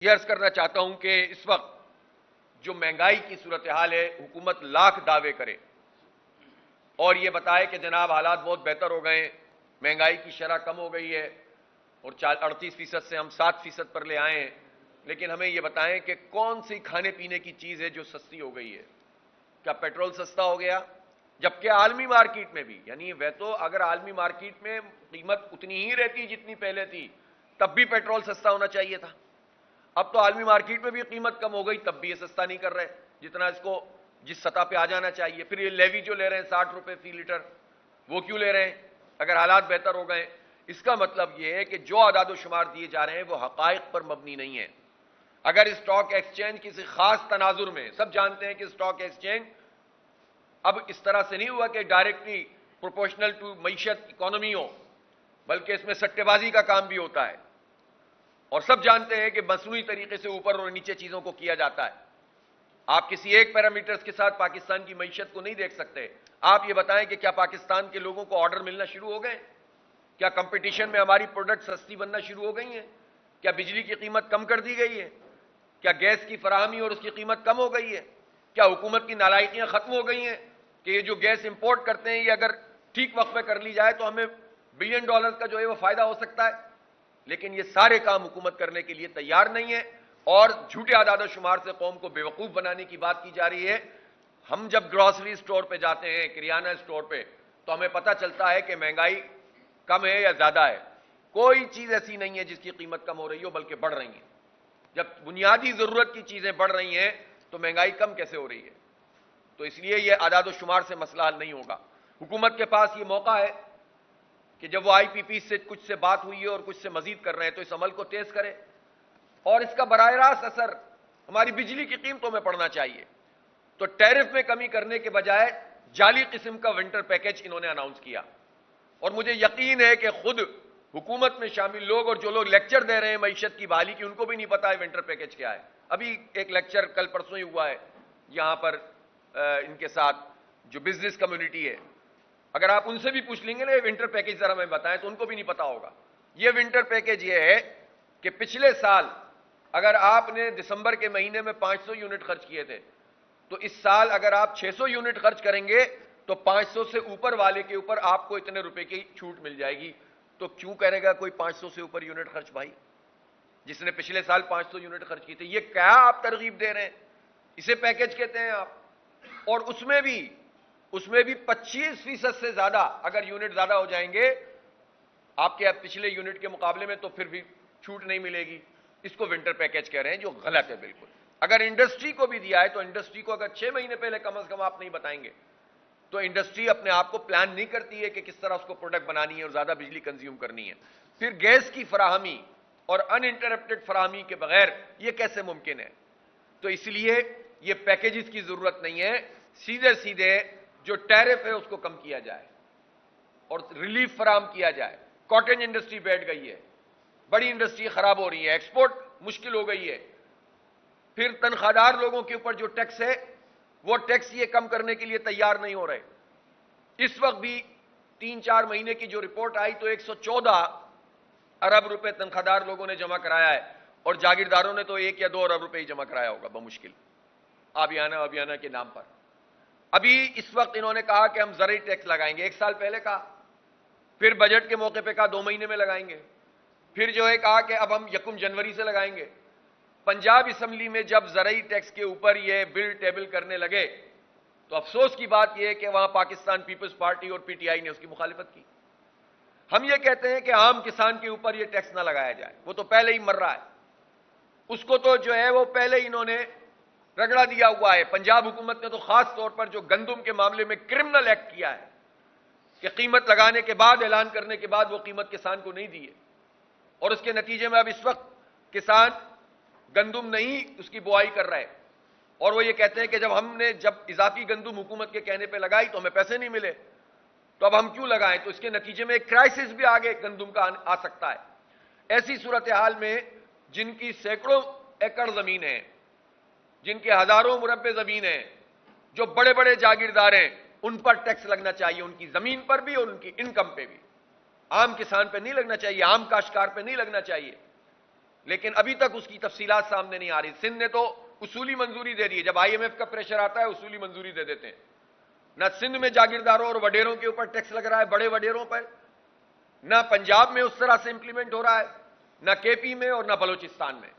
یہ عرض کرنا چاہتا ہوں کہ اس وقت جو مہنگائی کی صورتحال ہے، حکومت لاکھ دعوے کرے اور یہ بتائے کہ جناب حالات بہت بہتر ہو گئے ہیں، مہنگائی کی شرح کم ہو گئی ہے اور 38% سے ہم 7% پر لے آئے ہیں، لیکن ہمیں یہ بتائیں کہ کون سی کھانے پینے کی چیز ہے جو سستی ہو گئی ہے؟ کیا پیٹرول سستا ہو گیا؟ جبکہ عالمی مارکیٹ میں بھی، یعنی وہ تو اگر عالمی مارکیٹ میں قیمت اتنی ہی رہتی جتنی پہلے تھی تب بھی پیٹرول سستا ہونا چاہیے تھا۔ اب تو عالمی مارکیٹ میں بھی قیمت کم ہو گئی تب بھی یہ سستا نہیں کر رہے جتنا اس کو جس سطح پہ آ جانا چاہیے۔ پھر یہ لیوی جو لے رہے ہیں 60 روپے فی لیٹر، وہ کیوں لے رہے ہیں اگر حالات بہتر ہو گئے؟ اس کا مطلب یہ ہے کہ جو اعداد و شمار دیے جا رہے ہیں وہ حقائق پر مبنی نہیں ہے۔ اگر اسٹاک ایکسچینج کسی خاص تناظر میں، سب جانتے ہیں کہ اسٹاک ایکسچینج اب اس طرح سے نہیں ہوا کہ ڈائریکٹلی پروپورشنل ٹو معیشت اکانومی ہو، بلکہ اس میں سٹے بازی کا کام بھی ہوتا ہے، اور سب جانتے ہیں کہ مصنوعی طریقے سے اوپر اور نیچے چیزوں کو کیا جاتا ہے۔ آپ کسی ایک پیرامیٹرز کے ساتھ پاکستان کی معیشت کو نہیں دیکھ سکتے۔ آپ یہ بتائیں کہ کیا پاکستان کے لوگوں کو آرڈر ملنا شروع ہو گئے؟ کیا کمپٹیشن میں ہماری پروڈکٹ سستی بننا شروع ہو گئی ہیں؟ کیا بجلی کی قیمت کم کر دی گئی ہے؟ کیا گیس کی فراہمی اور اس کی قیمت کم ہو گئی ہے؟ کیا حکومت کی نالائقیاں ختم ہو گئی ہیں کہ یہ جو گیس امپورٹ کرتے ہیں یہ اگر ٹھیک وقت پہ کر لی جائے تو ہمیں بلین ڈالرز کا جو ہے وہ فائدہ ہو سکتا ہے؟ لیکن یہ سارے کام حکومت کرنے کے لیے تیار نہیں ہے، اور جھوٹے اعداد و شمار سے قوم کو بیوقوف بنانے کی بات کی جا رہی ہے۔ ہم جب گروسری سٹور پہ جاتے ہیں، کریانہ سٹور پہ، تو ہمیں پتہ چلتا ہے کہ مہنگائی کم ہے یا زیادہ ہے۔ کوئی چیز ایسی نہیں ہے جس کی قیمت کم ہو رہی ہو، بلکہ بڑھ رہی ہیں۔ جب بنیادی ضرورت کی چیزیں بڑھ رہی ہیں تو مہنگائی کم کیسے ہو رہی ہے؟ تو اس لیے یہ اعداد و شمار سے مسئلہ حل نہیں ہوگا۔ حکومت کے پاس یہ موقع ہے کہ جب وہ آئی پی پی سے کچھ سے بات ہوئی ہے اور کچھ سے مزید کر رہے ہیں تو اس عمل کو تیز کرے، اور اس کا براہ راست اثر ہماری بجلی کی قیمتوں میں پڑنا چاہیے۔ تو ٹیرف میں کمی کرنے کے بجائے جعلی قسم کا ونٹر پیکج انہوں نے اناؤنس کیا، اور مجھے یقین ہے کہ خود حکومت میں شامل لوگ اور جو لوگ لیکچر دے رہے ہیں معیشت کی بحالی کی، ان کو بھی نہیں پتا ہے ونٹر پیکج کیا ہے۔ ابھی ایک لیکچر کل پرسوں ہی ہوا ہے یہاں پر ان کے ساتھ جو بزنس کمیونٹی ہے، اگر آپ ان سے بھی پوچھ لیں گے نا یہ ونٹر پیکج ذرا میں بتائیں تو ان کو بھی نہیں پتا ہوگا۔ یہ ونٹر پیکج یہ ہے کہ پچھلے سال اگر آپ نے دسمبر کے مہینے میں 500 یونٹ خرچ کیے تھے تو اس سال اگر آپ 600 یونٹ خرچ کریں گے تو 500 سے اوپر والے کے اوپر آپ کو اتنے روپے کی چھوٹ مل جائے گی۔ تو کیوں کرے گا کوئی 500 سے اوپر یونٹ خرچ بھائی، جس نے پچھلے سال 500 یونٹ خرچ کی تھے؟ یہ کیا آپ ترغیب دے رہے ہیں؟ اسے پیکج کہتے ہیں آپ۔ اور اس میں بھی 25% سے زیادہ اگر یونٹ زیادہ ہو جائیں گے آپ کے پچھلے یونٹ کے مقابلے میں تو پھر بھی چھوٹ نہیں ملے گی۔ اس کو ونٹر پیکج کہہ رہے ہیں، جو غلط ہے بالکل۔ اگر انڈسٹری کو بھی دیا ہے تو انڈسٹری کو اگر 6 مہینے پہلے کم از کم آپ نہیں بتائیں گے تو انڈسٹری اپنے آپ کو پلان نہیں کرتی ہے کہ کس طرح اس کو پروڈکٹ بنانی ہے اور زیادہ بجلی کنزیوم کرنی ہے۔ پھر گیس کی فراہمی اور ان انٹرپٹڈ فراہمی کے بغیر یہ کیسے ممکن ہے؟ تو اس لیے یہ پیکیجز کی ضرورت نہیں ہے، سیدھے جو ٹیرف ہے اس کو کم کیا جائے اور ریلیف فراہم کیا جائے۔ کاٹن انڈسٹری بیٹھ گئی ہے، بڑی انڈسٹری خراب ہو رہی ہے، ایکسپورٹ مشکل ہو گئی ہے۔ پھر تنخواہ دار لوگوں کے اوپر جو ٹیکس ہے وہ ٹیکس یہ کم کرنے کے لیے تیار نہیں ہو رہے۔ اس وقت بھی 3-4 مہینے کی جو رپورٹ آئی تو 114 ارب روپے تنخواہ دار لوگوں نے جمع کرایا ہے، اور جاگیرداروں نے تو 1 یا 2 ارب روپے ہی جمع کرایا ہوگا بمشکل، آبیانہ کے نام پر۔ ابھی اس وقت انہوں نے کہا کہ ہم زرعی ٹیکس لگائیں گے، 1 سال پہلے کہا، پھر بجٹ کے موقع پہ کہا 2 مہینے میں لگائیں گے، پھر جو ہے کہا کہ اب ہم 1 جنوری سے لگائیں گے۔ پنجاب اسمبلی میں جب زرعی ٹیکس کے اوپر یہ بل ٹیبل کرنے لگے تو افسوس کی بات یہ ہے کہ وہاں پاکستان پیپلز پارٹی اور پی ٹی آئی نے اس کی مخالفت کی۔ ہم یہ کہتے ہیں کہ عام کسان کے اوپر یہ ٹیکس نہ لگایا جائے، وہ تو پہلے ہی مر رہا ہے، اس کو تو جو ہے وہ پہلے ہی انہوں نے رگڑا دیا ہوا ہے۔ پنجاب حکومت نے تو خاص طور پر جو گندم کے معاملے میں کرمنل ایکٹ کیا ہے کہ قیمت لگانے کے بعد، اعلان کرنے کے بعد وہ قیمت کسان کو نہیں دی ہے، اور اس کے نتیجے میں اب اس وقت کسان گندم نہیں اس کی بوائی کر رہے، اور وہ یہ کہتے ہیں کہ جب اضافی گندم حکومت کے کہنے پہ لگائی تو ہمیں پیسے نہیں ملے، تو اب ہم کیوں لگائیں؟ تو اس کے نتیجے میں ایک کرائسس بھی آگے گندم کا آ سکتا ہے۔ ایسی صورتحال میں جن کی سینکڑوں ایکڑ زمین ہے، جن کے ہزاروں مربع زمین ہے، جو بڑے بڑے جاگیردار ہیں، ان پر ٹیکس لگنا چاہیے، ان کی زمین پر بھی اور ان کی انکم پہ بھی۔ عام کسان پہ نہیں لگنا چاہیے، عام کاشتکار پہ نہیں لگنا چاہیے۔ لیکن ابھی تک اس کی تفصیلات سامنے نہیں آ رہی. سندھ نے تو اصولی منظوری دے دی. جب آئی ایم ایف کا پریشر آتا ہے اصولی منظوری دے دیتے ہیں. نہ سندھ میں جاگیرداروں اور وڈیروں کے اوپر ٹیکس لگ رہا ہے, بڑے وڈیروں پر, نہ پنجاب میں اس طرح سے امپلیمنٹ ہو رہا ہے, نہ کے پی میں اور نہ بلوچستان میں.